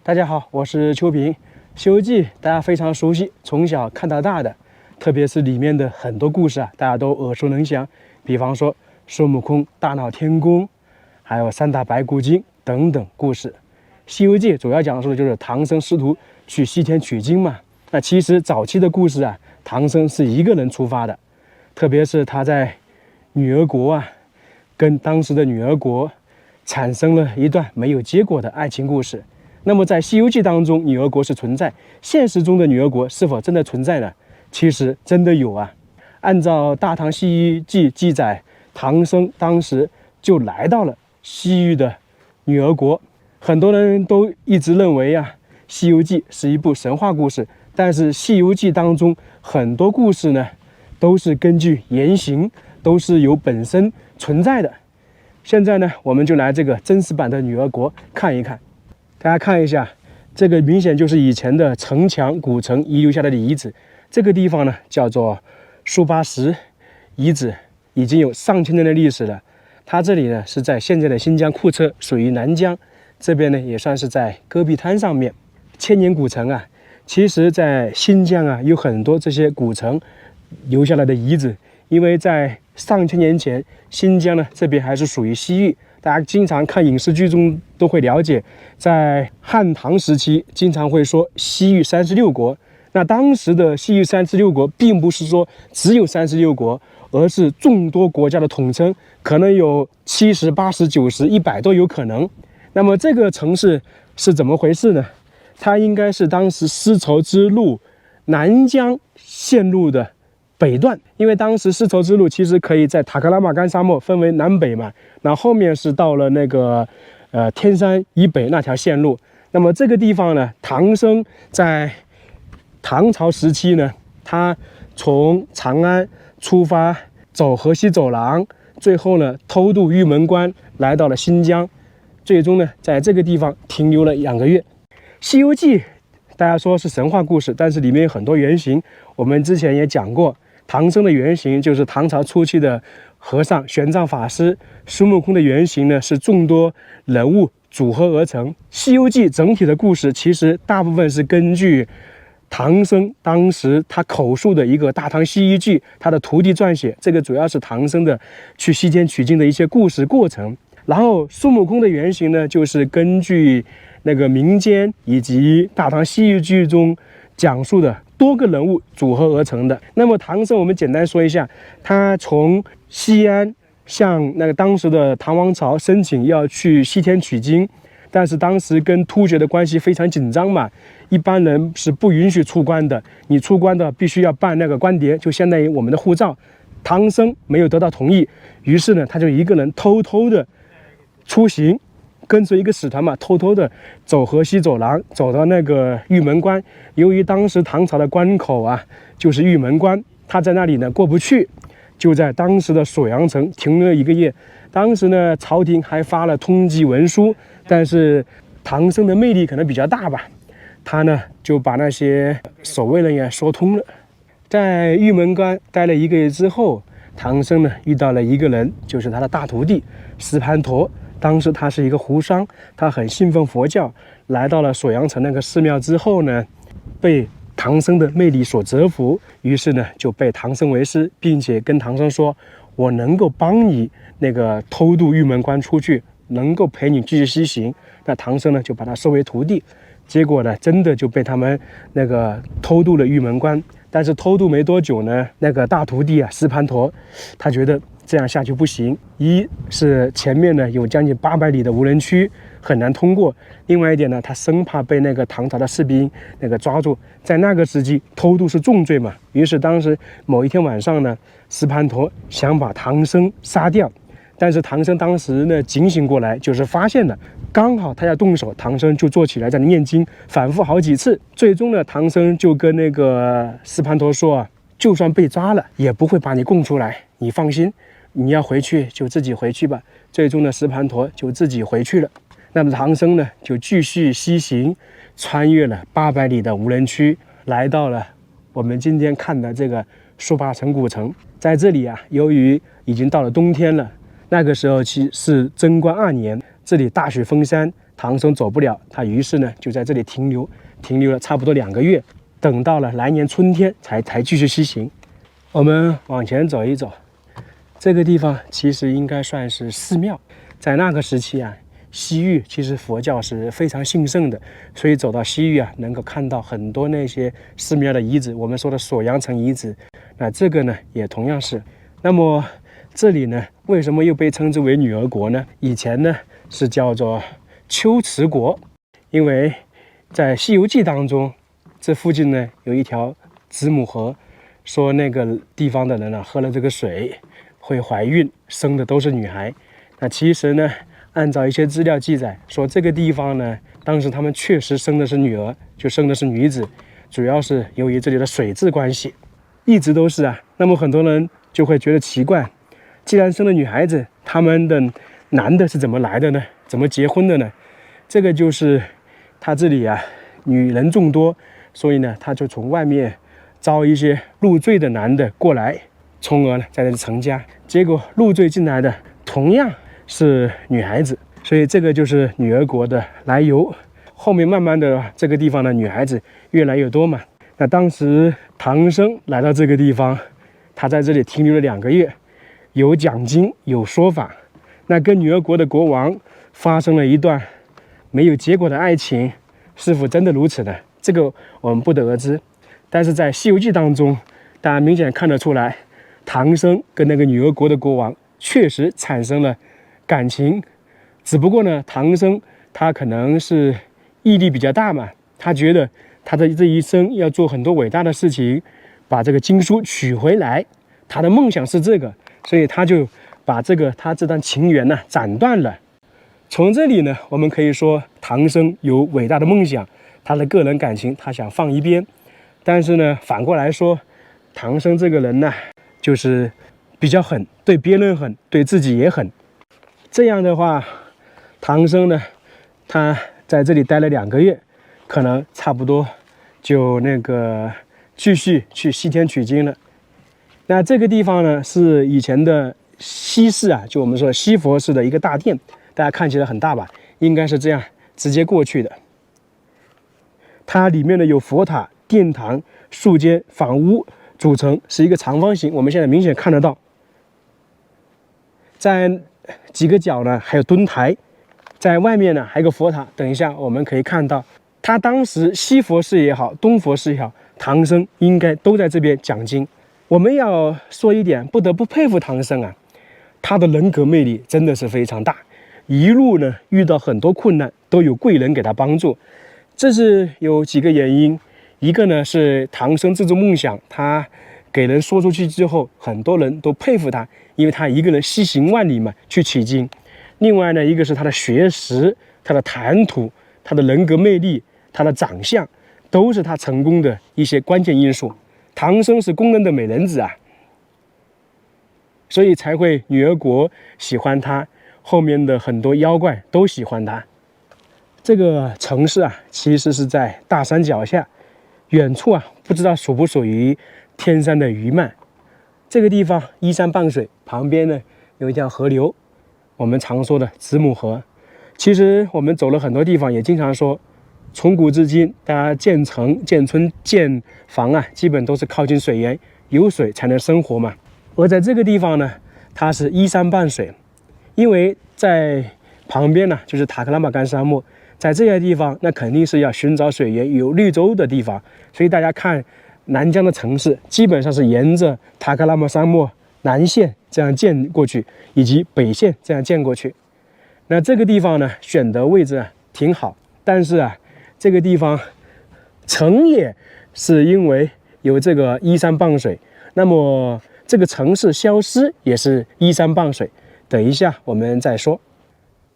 大家好，我是秋平。《西游记》大家非常熟悉，从小看到大的，特别是里面的很多故事啊，大家都耳熟能详。比方说孙悟空大闹天宫，还有三打白骨精等等故事。《西游记》主要讲述的就是唐僧师徒去西天取经嘛。那其实早期的故事啊，唐僧是一个人出发的，特别是他在女儿国啊，跟当时的女儿国产生了一段没有结果的爱情故事。那么在《西游记》当中，女儿国是存在，现实中的女儿国是否真的存在呢？其实真的有啊。按照《大唐西域记》记载，唐僧当时就来到了西域的女儿国。很多人都一直认为啊，《西游记》是一部神话故事，但是《西游记》当中很多故事呢，都是根据原型，都是有本身存在的。现在呢，我们就来这个真实版的女儿国看一看。大家看一下，这个明显就是以前的城墙、古城遗留下来的遗址。这个地方呢，叫做苏巴什遗址，已经有上千年的历史了。它这里呢是在现在的新疆库车，属于南疆。这边呢也算是在戈壁滩上面。千年古城啊，其实在新疆啊有很多这些古城留下来的遗址，因为在上千年前，新疆呢这边还是属于西域。大家经常看影视剧中都会了解，在汉唐时期经常会说西域36国。那当时的西域36国并不是说只有36国，而是众多国家的统称，可能有70、80、90、100都有可能。那么这个城市是怎么回事呢？它应该是当时丝绸之路南疆线路的北段，因为当时丝绸之路其实可以在塔克拉玛干沙漠分为南北嘛，然后后面是到了那个天山以北那条线路。那么这个地方呢，唐僧在唐朝时期呢，他从长安出发，走河西走廊，最后呢偷渡玉门关，来到了新疆，最终呢在这个地方停留了2个月。《西游记》大家说是神话故事，但是里面有很多原型，我们之前也讲过。唐僧的原型就是唐朝初期的和尚玄奘法师，孙悟空的原型呢是众多人物组合而成。《西游记》整体的故事其实大部分是根据唐僧当时他口述的一个《大唐西域记》，他的徒弟撰写，这个主要是唐僧的去西天取经的一些故事过程。然后孙悟空的原型呢，就是根据那个民间以及《大唐西域记》中讲述的多个人物组合而成的。那么唐僧我们简单说一下，他从西安向那个当时的唐王朝申请要去西天取经，但是当时跟突厥的关系非常紧张嘛，一般人是不允许出关的，你出关的必须要办那个官牒，就相当于我们的护照。唐僧没有得到同意，于是呢他就一个人偷偷的出行，跟随一个使团嘛，偷偷的走河西走廊，走到那个玉门关。由于当时唐朝的关口啊就是玉门关，他在那里呢过不去，就在当时的锁阳城停了1个月。当时呢朝廷还发了通缉文书，但是唐僧的魅力可能比较大吧，他呢就把那些守卫人员说通了。在玉门关待了1个月之后，唐僧呢遇到了一个人，就是他的大徒弟石盘陀。当时他是一个胡商，他很信奉佛教，来到了锁阳城那个寺庙之后呢，被唐僧的魅力所折服，于是呢就被唐僧为师，并且跟唐僧说，我能够帮你那个偷渡玉门关出去，能够陪你继续西行。那唐僧呢就把他收为徒弟，结果呢真的就被他们那个偷渡了玉门关。但是偷渡没多久呢，那个大徒弟啊石盘陀，他觉得这样下去不行，一是前面呢有将近800里的无人区，很难通过，另外一点呢，他生怕被那个唐朝的士兵那个抓住，在那个时期偷渡是重罪嘛。于是当时某一天晚上呢，石盘陀想把唐僧杀掉，但是唐僧当时呢警醒过来，就是发现了，刚好他要动手，唐僧就坐起来在那念经，反复好几次。最终呢，唐僧就跟那个石盘陀说啊，就算被抓了也不会把你供出来，你放心，你要回去就自己回去吧。最终呢，石盘陀就自己回去了。那么唐僧呢就继续西行，穿越了800里的无人区，来到了我们今天看的这个苏巴城古城。在这里啊，由于已经到了冬天了，那个时候是贞观2年，这里大雪封山，唐僧走不了，他于是呢就在这里停留了差不多2个月，等到了来年春天才继续西行。我们往前走一走，这个地方其实应该算是寺庙，在那个时期啊，西域其实佛教是非常兴盛的，所以走到西域啊，能够看到很多那些寺庙的遗址，我们说的锁阳城遗址，那这个呢也同样是。那么这里呢，为什么又被称之为女儿国呢？以前呢是叫做龟兹国，因为在《西游记》当中，这附近呢有一条子母河，说那个地方的人啊喝了这个水会怀孕，生的都是女孩。那其实呢，按照一些资料记载说，这个地方呢，当时他们确实生的是女儿，就生的是女子，主要是由于这里的水质关系，一直都是啊。那么很多人就会觉得奇怪，既然生了女孩子，他们的男的是怎么来的呢？怎么结婚的呢？这个就是他这里啊，女人众多，所以呢，他就从外面招一些入赘的男的过来，从而呢在这里成家。结果入赘进来的同样是女孩子，所以这个就是女儿国的来由。后面慢慢的这个地方的女孩子越来越多嘛。那当时唐僧来到这个地方，他在这里停留了2个月，有讲经有说法。那跟女儿国的国王发生了一段没有结果的爱情，是否真的如此呢？这个我们不得而知。但是在《西游记》当中，大家明显看得出来，唐僧跟那个女儿国的国王确实产生了感情。只不过呢，唐僧他可能是毅力比较大嘛，他觉得他的这一生要做很多伟大的事情，把这个经书取回来，他的梦想是这个，所以他就把他这段情缘呢斩断了。从这里呢，我们可以说唐僧有伟大的梦想，他的个人感情他想放一边。但是呢，反过来说，唐僧这个人呢，就是比较狠，对别人狠，对自己也狠。这样的话，唐僧呢，他在这里待了2个月，可能差不多就继续去西天取经了。那这个地方呢，是以前的西寺啊，就我们说西佛寺的一个大殿，大家看起来很大吧？应该是这样直接过去的。它里面呢有佛塔、殿堂、树间、房屋组成，是一个长方形。我们现在明显看得到，在几个角呢还有墩台，在外面呢还有个佛塔。等一下我们可以看到，他当时西佛寺也好，东佛寺也好，唐僧应该都在这边讲经。我们要说一点，不得不佩服唐僧啊，他的人格魅力真的是非常大，一路呢遇到很多困难都有贵人给他帮助。这是有几个原因，一个呢是唐僧这种梦想，他给人说出去之后，很多人都佩服他，因为他一个人西行万里嘛去取经。另外呢，一个是他的学识、他的谈吐、他的人格魅力、他的长相，都是他成功的一些关键因素。唐僧是公认的美人子啊，所以才会女儿国喜欢他，后面的很多妖怪都喜欢他。这个城市啊，其实是在大山脚下，远处啊不知道属不属于天山的余脉。这个地方依山傍水，旁边呢有一条河流，我们常说的子母河。其实我们走了很多地方，也经常说，从古至今，大家建城、建村、建房啊，基本都是靠近水源，有水才能生活嘛。而在这个地方呢，它是依山傍水，因为在旁边呢就是塔克拉玛干沙漠，在这些地方，那肯定是要寻找水源、有绿洲的地方。所以大家看南疆的城市，基本上是沿着塔克拉玛沙漠南线这样建过去，以及北线这样建过去。那这个地方呢，选的位置啊挺好，但是啊，这个地方成也是因为有这个依山傍水，那么这个城市消失也是依山傍水。等一下我们再说。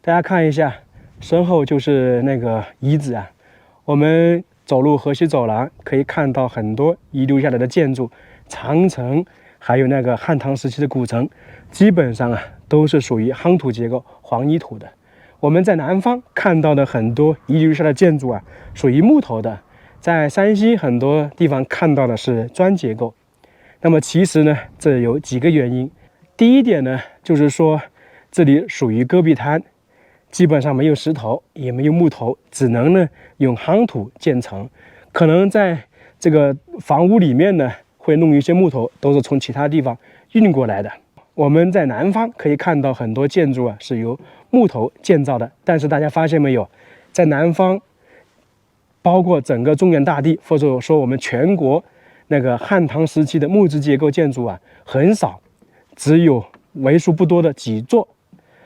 大家看一下，身后就是那个遗址啊。我们走入河西走廊，可以看到很多遗留下来的建筑，长城，还有那个汉唐时期的古城，基本上啊都是属于夯土结构、黄泥土的。我们在南方看到的很多遗留下的建筑啊，属于木头的。在山西很多地方看到的是砖结构。那么其实呢，这有几个原因。第一点呢，就是说这里属于戈壁滩。基本上没有石头，也没有木头，只能呢用夯土建成。可能在这个房屋里面呢，会弄一些木头，都是从其他地方运过来的。我们在南方可以看到很多建筑啊是由木头建造的，但是大家发现没有，在南方，包括整个中原大地，或者说我们全国那个汉唐时期的木质结构建筑啊很少，只有为数不多的几座。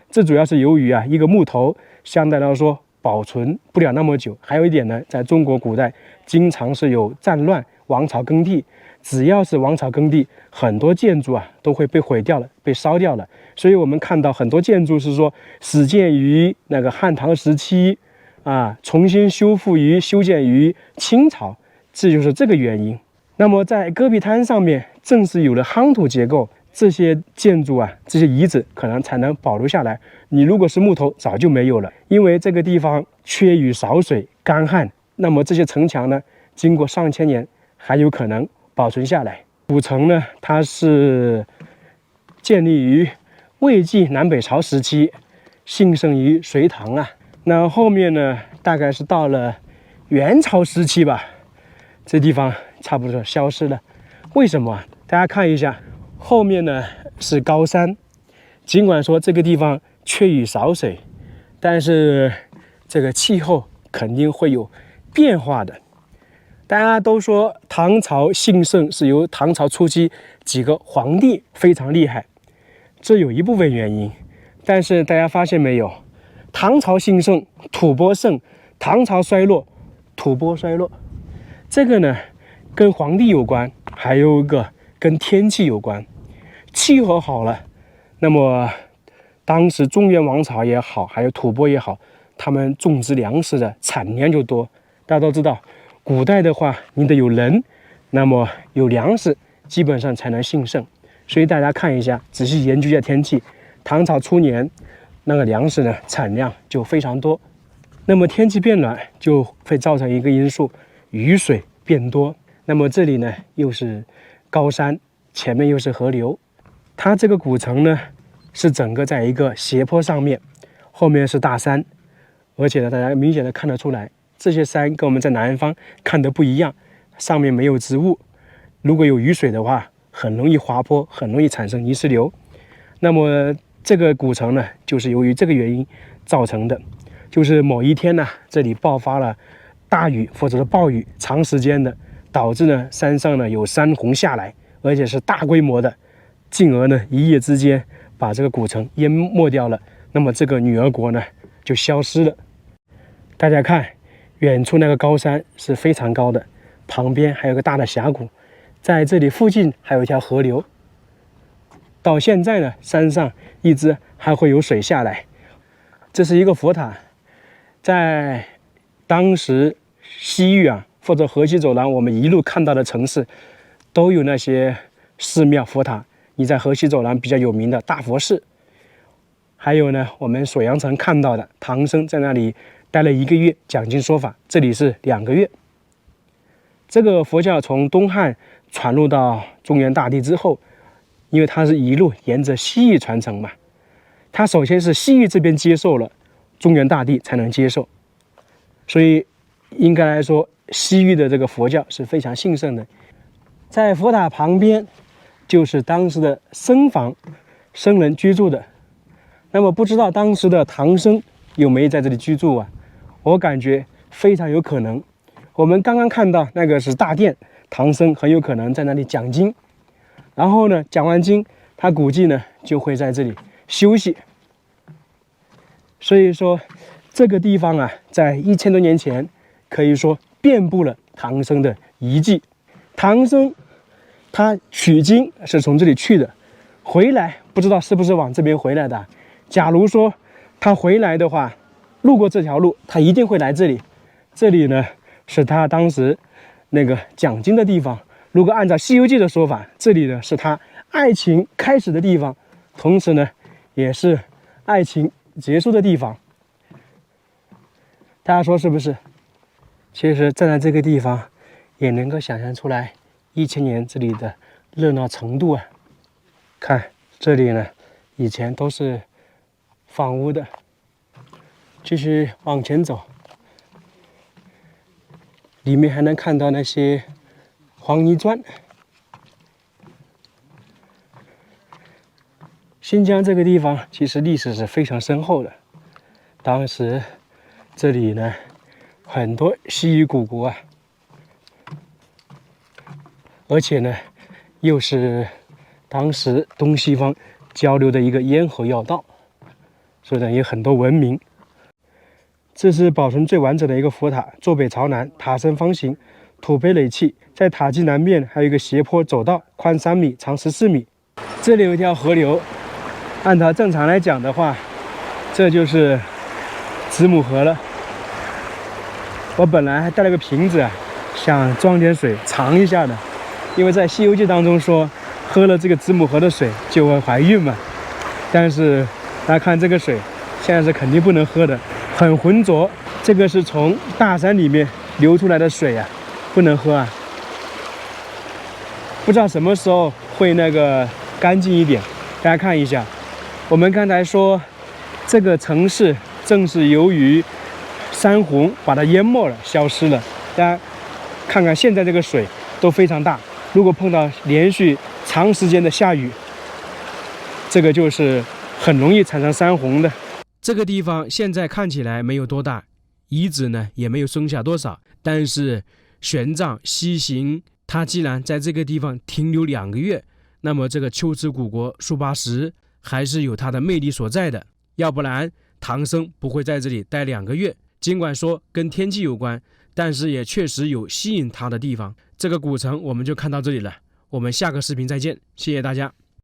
这主要是由于啊一个木头相对来说保存不了那么久，还有一点呢，在中国古代经常是有战乱、王朝更替。只要是王朝更替，很多建筑啊都会被毁掉了，被烧掉了。所以我们看到很多建筑是说始建于那个汉唐时期啊，重新修建于清朝，这就是这个原因。那么在戈壁滩上面，正是有了夯土结构，这些建筑啊，这些遗址可能才能保留下来。你如果是木头，早就没有了。因为这个地方缺雨少水、干旱，那么这些城墙呢，经过上千年还有可能保存下来。古城呢，它是建立于魏晋南北朝时期，兴盛于隋唐啊。那后面呢，大概是到了元朝时期吧，这地方差不多消失了。为什么？大家看一下，后面呢是高山。尽管说这个地方缺雨少水，但是这个气候肯定会有变化的。大家都说唐朝兴盛是由唐朝初期几个皇帝非常厉害，这有一部分原因。但是大家发现没有，唐朝兴盛吐蕃盛，唐朝衰落吐蕃衰落。这个呢跟皇帝有关，还有一个跟天气有关。气候好了，那么当时中原王朝也好，还有吐蕃也好，他们种植粮食的产量就多。大家都知道，古代的话，你得有人，那么有粮食，基本上才能兴盛。所以大家看一下，仔细研究一下天气。唐朝初年，那个粮食呢产量就非常多。那么天气变暖，就会造成一个因素，雨水变多。那么这里呢又是高山，前面又是河流，它这个古城呢是整个在一个斜坡上面，后面是大山，而且呢大家明显的看得出来，这些山跟我们在南方看的不一样，上面没有植物，如果有雨水的话，很容易滑坡，很容易产生泥石流。那么这个古城呢，就是由于这个原因造成的，就是某一天呢，这里爆发了大雨或者是暴雨，长时间的，导致呢山上呢有山洪下来，而且是大规模的，进而呢一夜之间把这个古城淹没掉了。那么这个女儿国呢就消失了。大家看远处那个高山是非常高的，旁边还有个大的峡谷，在这里附近还有一条河流。到现在呢，山上一直还会有水下来。这是一个佛塔，在当时西域啊，或者河西走廊，我们一路看到的城市，都有那些寺庙佛塔。你在河西走廊比较有名的大佛寺，还有呢，我们锁阳城看到的唐僧在那里待了1个月讲经说法，这里是2个月。这个佛教从东汉传入到中原大地之后，因为它是一路沿着西域传承嘛，它首先是西域这边接受了，中原大地才能接受，所以应该来说，西域的这个佛教是非常兴盛的。在佛塔旁边就是当时的僧房，僧人居住的。那么不知道当时的唐僧有没有在这里居住啊？我感觉非常有可能。我们刚刚看到那个是大殿，唐僧很有可能在那里讲经，然后呢讲完经，他估计呢就会在这里休息。所以说这个地方啊，在1000多年前可以说遍布了唐僧的遗迹。唐僧他取经是从这里去的，回来不知道是不是往这边回来的。假如说他回来的话，路过这条路，他一定会来这里。这里呢是他当时那个讲经的地方。如果按照《西游记》的说法，这里呢是他爱情开始的地方，同时呢也是爱情结束的地方。大家说是不是？其实站在这个地方，也能够想象出来1000年这里的热闹程度啊。看这里呢，以前都是房屋的，继续往前走，里面还能看到那些黄泥砖。新疆这个地方其实历史是非常深厚的，当时这里呢很多西域古国啊，而且呢又是当时东西方交流的一个咽喉要道，所以呢有很多文明。这是保存最完整的一个佛塔，坐北朝南，塔身方形，土坯垒砌，在塔基南面还有一个斜坡走道，宽3米，长14米。这里有一条河流，按照正常来讲的话，这就是子母河了。我本来还带了个瓶子啊，想装点水尝一下的，因为在《西游记》当中说，喝了这个子母河的水就会怀孕嘛。但是大家看这个水，现在是肯定不能喝的。很浑浊，这个是从大山里面流出来的水啊，不能喝啊。不知道什么时候会那个干净一点，大家看一下。我们刚才说，这个城市正是由于山洪把它淹没了，消失了。大家看看现在这个水都非常大，如果碰到连续长时间的下雨，这个就是很容易产生山洪的。这个地方现在看起来没有多大，遗址呢也没有剩下多少，但是玄奘西行，他既然在这个地方停留2个月，那么这个龟兹古国速八石还是有它的魅力所在的，要不然唐僧不会在这里待2个月。尽管说跟天气有关，但是也确实有吸引他的地方。这个古城我们就看到这里了，我们下个视频再见，谢谢大家。